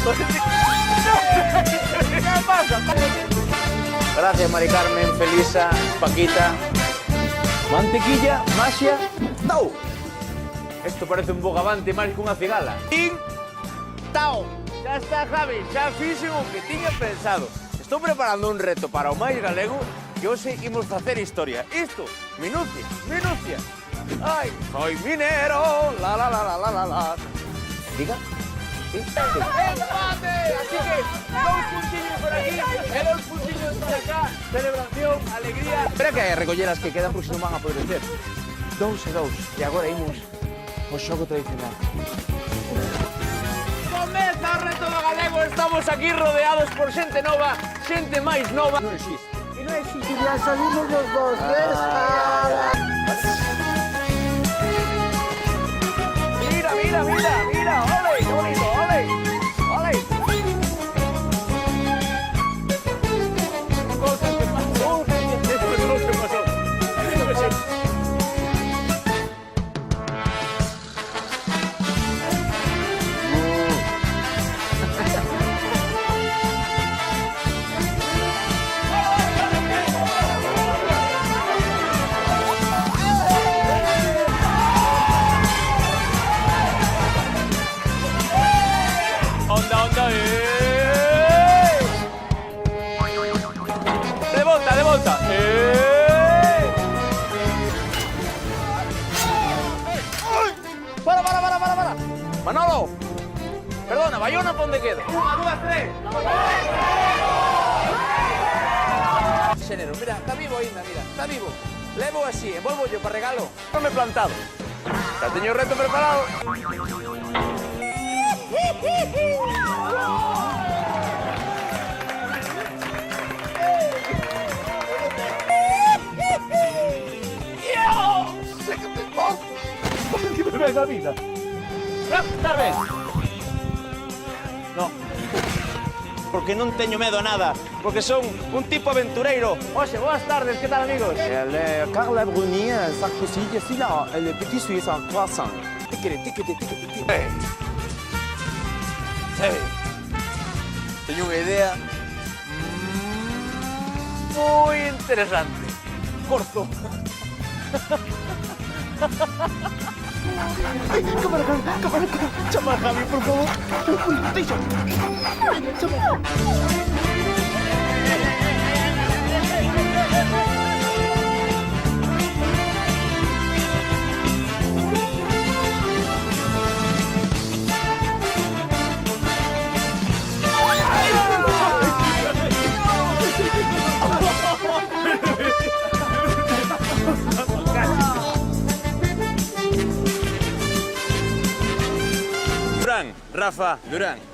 ¿Qué pasa? Gracias, Mari Carmen, Felisa, Paquita. Mantequilla, Maxia, tau. Esto parece un bogavante máis que unha cigala. Tin, tau. Ya está, Javi, xa fixen o que tiña pensado. Estou preparando un reto para o máis galego que hoxe imos facer historia. Isto, minucia, minucia. Ai, soy minero, la la la la la la la. Diga. ¡Empate! Así que, 2 puntiños por aquí e 2 puntiños por acá. Celebración, alegría. Espera que recoller as que quedan porque non van a poder ser. 2 e 2. E agora imos o xogo tradicional. Comeza o reto do galego. Estamos aquí rodeados por xente nova, xente máis nova. Non existe. Y no existe, ya salimos los dos. Mira, mira, mira, mira. Ole, qué bonito, ole. Ole. Cosas que pasó. Esto es lo que pasó. Onda, onda, de volta, de volta. Para. Manolo. Perdona, Bayona, ¿pa onde queda? 1, 2, 3. Xénero, mira, está vivo ainda, mira, está vivo. Levo así, envolvo yo para regalo. Non me he plantado. Xa teño o reto preparado. Que me ves a vida. Tal vez. No. Porque non teño medo a nada. Porque son un tipo aventureiro. Oxe, boas tardes, que tal, amigos? Carla Bruni, Sarkozy, c'est là, le petit Suisse en croissant. Teño unha idea moi interesante. Corzo. Cámara, chama a Javi, por favor. Durán, Rafa Durán.